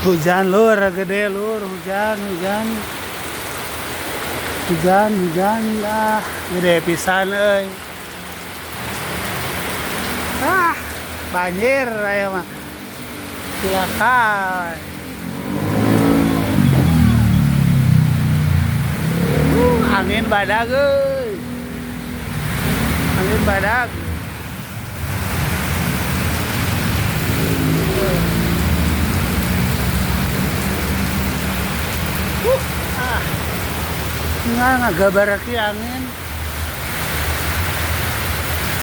Hujan lur, gede lur, hujan, hujan. Hujan, hujan, ah, gede pisan euy. Ah, banjir aya mah. Silakan. Angin badag euy. Angin badag. Ah. Nggak ngabaraki angin.